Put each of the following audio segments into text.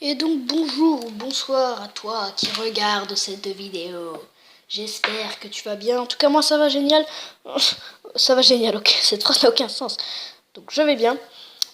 Et donc bonjour ou bonsoir à toi qui regarde cette vidéo. J'espère que tu vas bien. En tout cas moi ça va génial. Ça va génial, ok. Cette phrase n'a aucun sens. Donc je vais bien.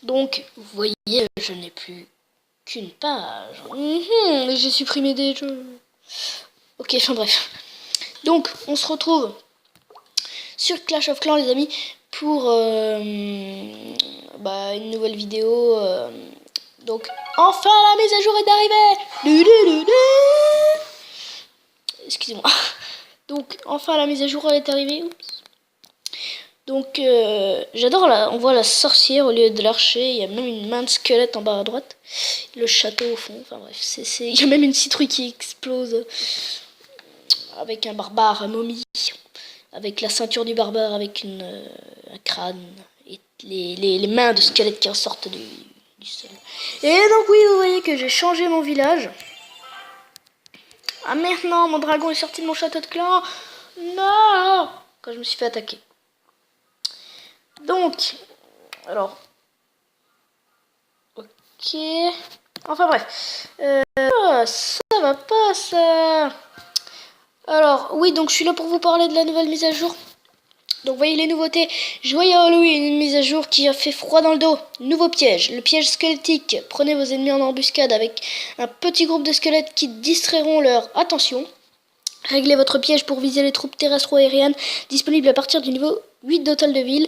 Donc vous voyez, je n'ai plus qu'une page. J'ai supprimé des jeux. Ok, enfin bref. Donc on se retrouve sur Clash of Clans les amis pour une nouvelle vidéo. Donc enfin la mise à jour est arrivée. Excusez-moi. Donc enfin la mise à jour est arrivée. Oups. Donc j'adore on voit la sorcière au lieu de l'archer. Il y a même une main de squelette en bas à droite. Le château au fond. Enfin bref, il y a même une citrouille qui explose avec un barbare, un momie, avec la ceinture du barbare, avec un crâne et les mains de squelette qui ressortent du sol. Et donc oui, vous voyez que j'ai changé mon village. Ah maintenant, mon dragon est sorti de mon château de clan. Non, quand je me suis fait attaquer. Donc, alors, ok. Enfin bref, ça va pas ça. Alors oui, donc je suis là pour vous parler de la nouvelle mise à jour. Donc voyez les nouveautés. Joyeux Halloween, une mise à jour qui a fait froid dans le dos. Nouveau piège, le piège squelettique. Prenez vos ennemis en embuscade avec un petit groupe de squelettes qui distrairont leur attention. Réglez votre piège pour viser les troupes terrestres ou aériennes, disponible à partir du niveau 8 d'hôtel de ville.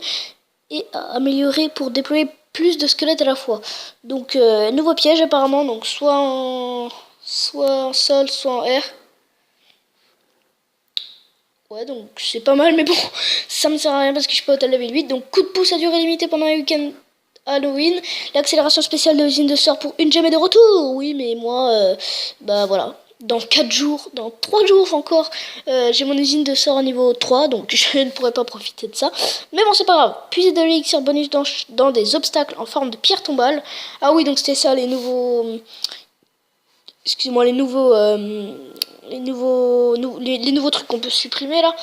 Et améliorer pour déployer plus de squelettes à la fois. Donc nouveau piège apparemment, donc soit en sol, soit en air. Ouais, donc c'est pas mal, mais bon, ça me sert à rien parce que je suis pas au level 8. Donc coup de pouce à durée limitée pendant un week-end Halloween. L'accélération spéciale de l'usine de sort pour une gemme est de retour. Oui, mais moi, bah voilà. Dans 4 jours, dans 3 jours encore, j'ai mon usine de sort à niveau 3, donc je ne pourrai pas profiter de ça. Mais bon, c'est pas grave. Puiser de l'élixir bonus dans des obstacles en forme de pierre tombale. Ah oui, donc c'était ça, les nouveaux... Excusez-moi, les nouveaux trucs qu'on peut supprimer là.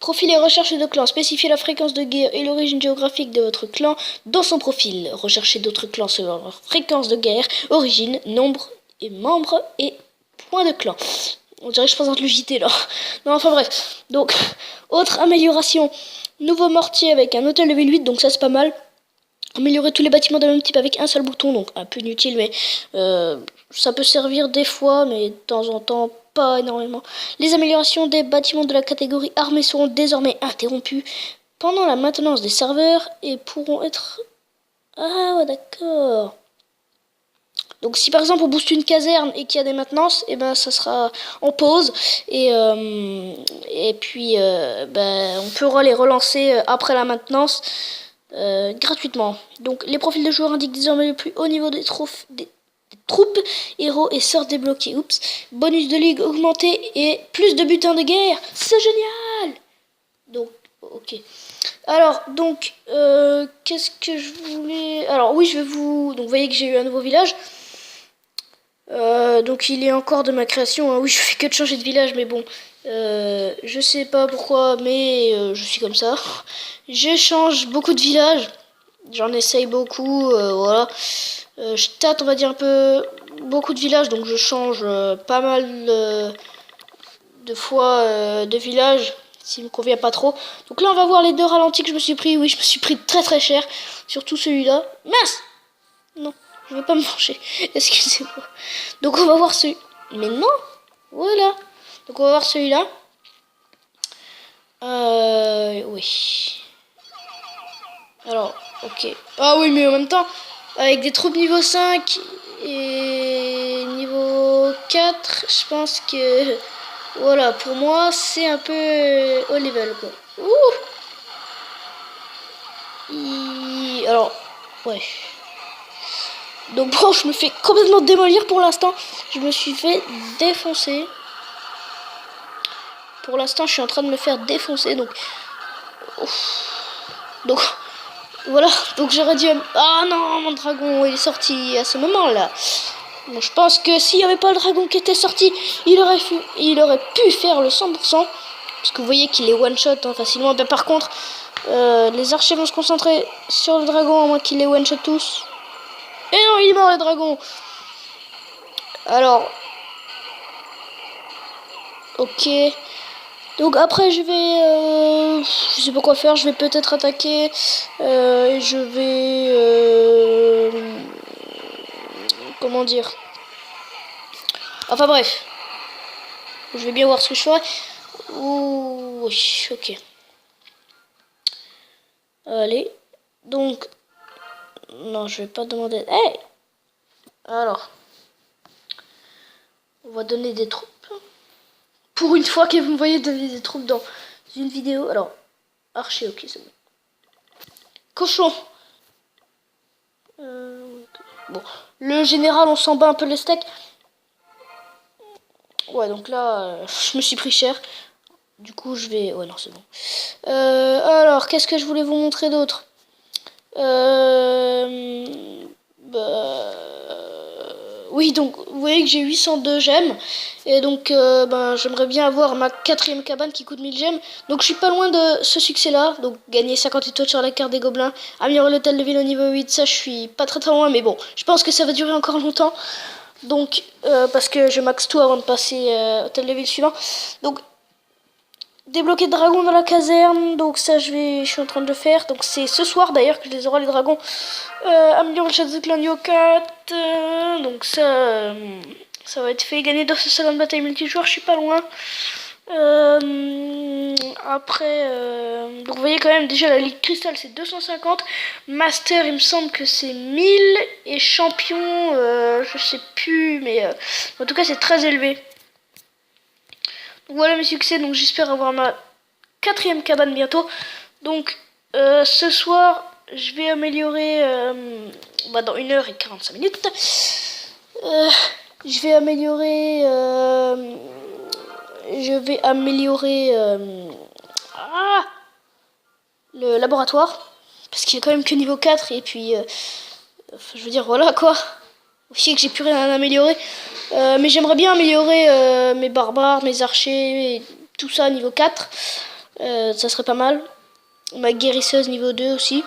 Profil et recherche de clan. Spécifiez la fréquence de guerre et l'origine géographique de votre clan dans son profil. Recherchez d'autres clans selon leur fréquence de guerre, origine, nombre et membres et point de clan. On dirait que je présente le JT là. Non, enfin bref. Donc, autre amélioration. Nouveau mortier avec un hôtel level 8, donc ça c'est pas mal. Améliorer tous les bâtiments de même type avec un seul bouton, donc un peu inutile, mais ça peut servir des fois, mais de temps en temps, pas énormément. Les améliorations des bâtiments de la catégorie armée seront désormais interrompues pendant la maintenance des serveurs et pourront être... Ah ouais, d'accord. Donc si par exemple on booste une caserne et qu'il y a des maintenances, et ben ça sera en pause et puis on pourra les relancer après la maintenance gratuitement. Donc les profils de joueurs indiquent désormais le plus haut niveau des troupes, héros et sorts débloqués. Oups. Bonus de ligue augmenté et plus de butins de guerre. C'est génial. Donc ok. Alors donc qu'est-ce que je voulais... Alors oui, je vais vous... Donc vous voyez que j'ai eu un nouveau village. Donc il est encore de ma création, hein. Oui, je fais que de changer de village, mais bon, je sais pas pourquoi, mais je suis comme ça. Je change beaucoup de villages, j'en essaye beaucoup, voilà. Je tâte, on va dire un peu, beaucoup de villages, donc je change pas mal de fois de village, s'il me convient pas trop. Donc là, on va voir les deux ralentis que je me suis pris. Oui, je me suis pris très très cher, surtout celui-là. Mince! Non, je veux pas me manger. Excusez-moi. Donc on va voir celui... Mais non. Voilà. Donc on va voir celui-là. Oui. Alors, ok. Ah oui, mais en même temps, avec des troupes niveau 5 et niveau 4, je pense que... Voilà, pour moi, c'est un peu haut level, quoi. Ouh. Alors, ouais. Donc bon, je me fais complètement démolir pour l'instant. Je me suis fait défoncer. Pour l'instant, je suis en train de me faire défoncer. Donc voilà. Donc j'aurais dû... Ah non, mon dragon est sorti à ce moment-là. Bon, je pense que s'il n'y avait pas le dragon qui était sorti, il aurait pu faire le 100%. Parce que vous voyez qu'il est one-shot hein, facilement. Ben, par contre, les archers vont se concentrer sur le dragon, à moins qu'il les one-shot tous. Et non, il est mort le dragon. Alors, ok. Donc après je vais, je sais pas quoi faire, je vais peut-être attaquer, et je vais, comment dire, enfin bref, je vais bien voir ce que je ferai. Ouh, oui, ok. Allez, donc, non, je vais pas demander, hey, alors, on va donner des troupes. Pour une fois que vous me voyez donner des troupes dans une vidéo, alors, archer, ok, c'est bon. Cochon. Bon, le général, on s'en bat un peu les steaks. Ouais, donc là, je me suis pris cher. Du coup, je vais... Ouais, non, c'est bon. Alors, qu'est-ce que je voulais vous montrer d'autre? Bah... Oui, donc, vous voyez que j'ai 802 gemmes. Et donc, ben, j'aimerais bien avoir ma 4ème cabane qui coûte 1000 gemmes. Donc, je suis pas loin de ce succès-là. Donc, gagner 50 étoiles sur la carte des gobelins. Améliorer l'hôtel de ville au niveau 8. Ça, je suis pas très très loin. Mais bon, je pense que ça va durer encore longtemps. Donc, parce que je max tout avant de passer hôtel de ville suivant. Donc, débloquer de dragons dans la caserne, donc ça je suis en train de le faire. Donc c'est ce soir d'ailleurs que je les aurai les dragons. Améliorer le château de clan niveau 4, donc ça va être fait. Gagner dans ce salon de bataille multijoueur, je suis pas loin. Après, donc vous voyez quand même déjà la ligue cristal c'est 250. Master il me semble que c'est 1000. Et champion, je sais plus, mais en tout cas c'est très élevé. Voilà mes succès, donc j'espère avoir ma 4ème cabane bientôt. Donc ce soir je vais améliorer, bah, dans 1h45 minutes, je vais améliorer, le laboratoire. Parce qu'il y a quand même que niveau 4 et puis, je veux dire voilà quoi. Aussi que j'ai plus rien à améliorer. Mais j'aimerais bien améliorer mes barbares, mes archers, et tout ça niveau 4. Ça serait pas mal. Ma guérisseuse niveau 2 aussi.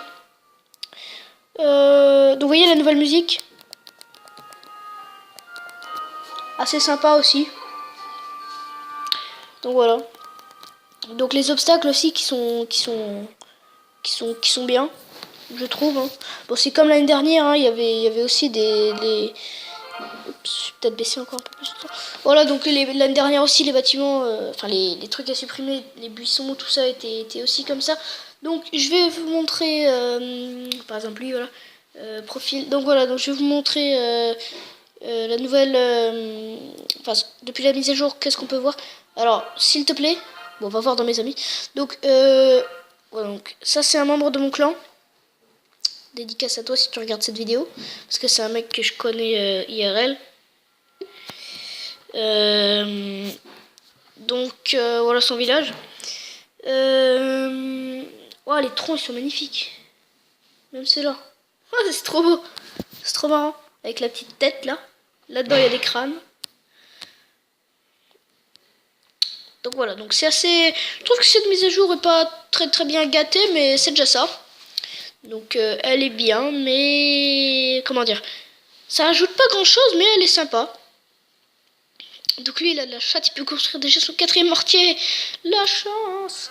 Donc vous voyez la nouvelle musique. Assez sympa aussi. Donc voilà. Donc les obstacles aussi qui sont bien, je trouve. Hein. Bon c'est comme l'année dernière, hein, il y avait aussi des... Oups, peut-être baisser encore un peu plus. Voilà, donc l'année dernière aussi, les bâtiments, enfin les trucs à supprimer, les buissons, tout ça était aussi comme ça. Donc je vais vous montrer, par exemple lui, voilà, profil. Donc voilà, donc je vais vous montrer la nouvelle, enfin depuis la mise à jour, qu'est-ce qu'on peut voir. Alors, s'il te plaît, bon, on va voir dans mes amis. Donc, voilà, donc ça c'est un membre de mon clan. Dédicace à toi si tu regardes cette vidéo, parce que c'est un mec que je connais IRL. Donc voilà son village. Oh, les troncs ils sont magnifiques. Même ceux-là. Oh, c'est trop beau. C'est trop marrant. Avec la petite tête là. Là-dedans il y a des crânes. Donc voilà, donc c'est assez... Je trouve que cette mise à jour est pas très très bien gâtée, mais c'est déjà ça. Donc elle est bien, mais... Comment dire? Ça ajoute pas grand chose, mais elle est sympa. Donc lui il a de la chatte, il peut construire déjà son 4ème mortier. La chance.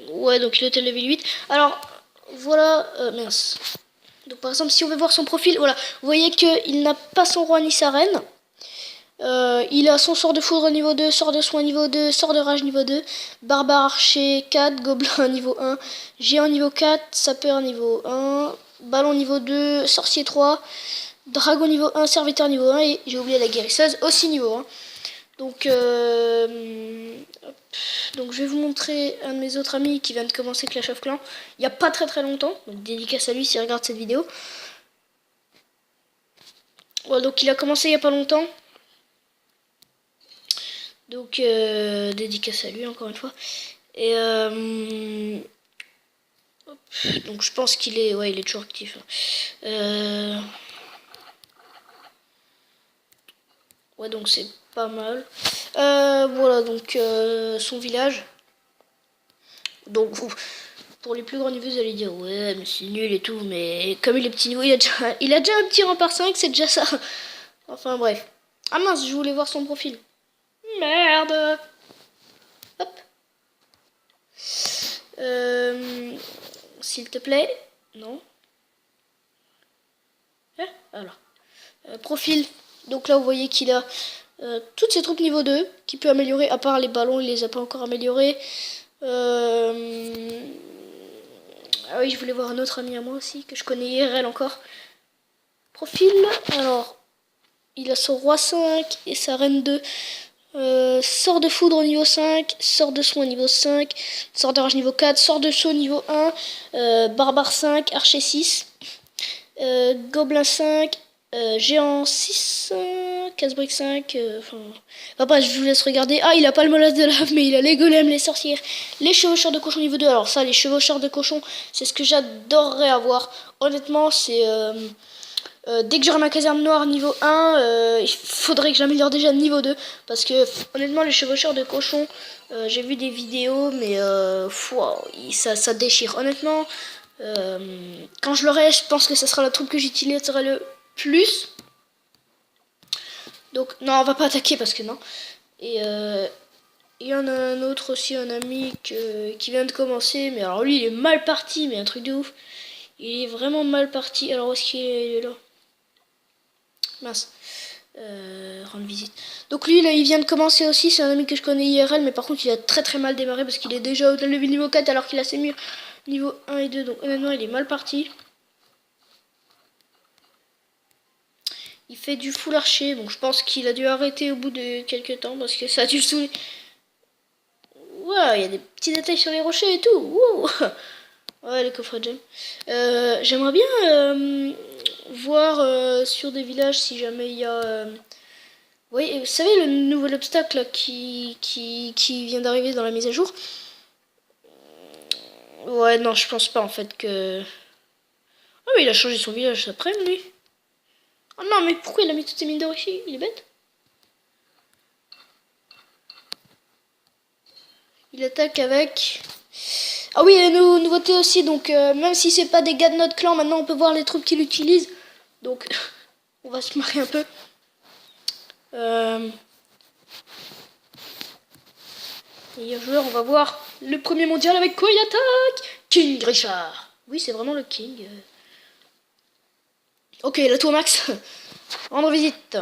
Ouais, donc il était level 8. Alors voilà, mince. Donc par exemple si on veut voir son profil, voilà, vous voyez qu'il n'a pas son roi ni sa reine. Il a son sort de foudre niveau 2, sort de soin niveau 2, sort de rage niveau 2, barbare archer 4, gobelin niveau 1, géant niveau 4, sapeur niveau 1, ballon niveau 2, sorcier 3, dragon niveau 1, serviteur niveau 1 et j'ai oublié la guérisseuse aussi niveau 1. Donc, donc je vais vous montrer un de mes autres amis qui vient de commencer Clash of Clans il n'y a pas très très longtemps. Donc dédicace à lui s'il regarde cette vidéo. Voilà, donc il a commencé il n'y a pas longtemps. Donc dédicace à lui encore une fois. Et donc je pense qu'il est, ouais, il est toujours actif. Ouais, donc c'est pas mal. Voilà, donc son village. Donc pour les plus grands niveaux, vous allez dire ouais, mais c'est nul et tout, mais comme il est petit niveau, il a déjà un petit rempart 5, c'est déjà ça. Enfin bref. Ah mince, je voulais voir son profil. Merde. Hop. S'il te plaît. Non. Alors. Profil. Donc là, vous voyez qu'il a toutes ses troupes niveau 2 qu'il peut améliorer, à part les ballons, il les a pas encore améliorés. Ah oui, je voulais voir un autre ami à moi aussi, que je connais IRL encore. Profil. Alors, il a son roi 5 et sa reine 2. Sort de foudre au niveau 5, sort de soin niveau 5, sort de rage niveau 4, sort de saut niveau 1, barbare 5, archer 6, gobelin 5, géant 6, casse-brique 5, enfin bref, je vous laisse regarder. Ah, il a pas le molasse de lave, mais il a les golems, les sorcières, les chevaucheurs de cochon niveau 2. Alors ça, les chevaucheurs de cochon, c'est ce que j'adorerais avoir. Honnêtement, c'est... dès que j'aurai ma caserne noire niveau 1, il faudrait que j'améliore déjà niveau 2. Parce que honnêtement, les chevaucheurs de cochon, j'ai vu des vidéos, mais ça déchire. Honnêtement, quand je l'aurai, je pense que ça sera la troupe que j'utiliserai le plus. Donc non, on va pas attaquer parce que non. Et il y en a un autre aussi, un ami qui vient de commencer. Mais alors lui, il est mal parti, mais un truc de ouf. Il est vraiment mal parti. Alors où est-ce qu'il est? Il est là. Mince. Rendre visite. Donc lui, là, il vient de commencer aussi. C'est un ami que je connais IRL, mais par contre, il a très très mal démarré parce qu'il est déjà au level niveau 4 alors qu'il a ses murs niveau 1 et 2. Donc honnêtement, il est mal parti. Il fait du full archer. Donc je pense qu'il a dû arrêter au bout de quelques temps parce que ça a dû le saouler. Ouais, il y a des petits détails sur les rochers et tout. Wow. Ouais, les coffrets de gemmes. J'aimerais bien voir sur des villages si jamais il y a... oui, vous savez le nouvel obstacle là, qui vient d'arriver dans la mise à jour. Ouais, non, je pense pas en fait que... Ah mais il a changé son village après lui. Oh non, mais pourquoi il a mis toutes ses mines d'or ici? Il est bête. Il attaque avec... Ah oui, nouveauté aussi, donc même si c'est pas des gars de notre clan, maintenant on peut voir les troupes qu'il utilise. Donc, on va se marrer un peu. Et un joueur, on va voir le premier mondial avec quoi il attaque. King Richard. Oui, c'est vraiment le King. Ok, la tour max. Rendre visite.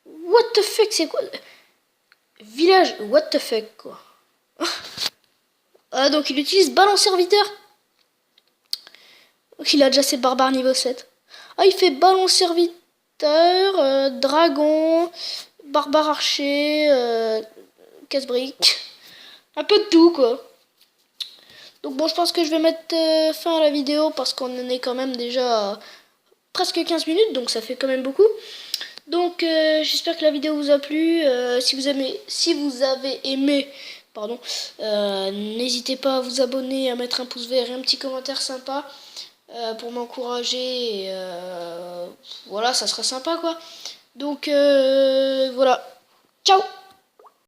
What the fuck, c'est quoi? Village, what the fuck, quoi. Ah, donc il utilise ballon serviteur. Donc il a déjà ses barbares niveau 7. Ah, il fait ballon serviteur, dragon, barbare archer, casse-brique. Un peu de tout, quoi. Donc bon, je pense que je vais mettre fin à la vidéo parce qu'on en est quand même déjà à presque 15 minutes, donc ça fait quand même beaucoup. Donc j'espère que la vidéo vous a plu. Si vous avez aimé, pardon, n'hésitez pas à vous abonner, à mettre un pouce vert et un petit commentaire sympa pour m'encourager. Voilà, ça sera sympa quoi. Donc voilà, ciao.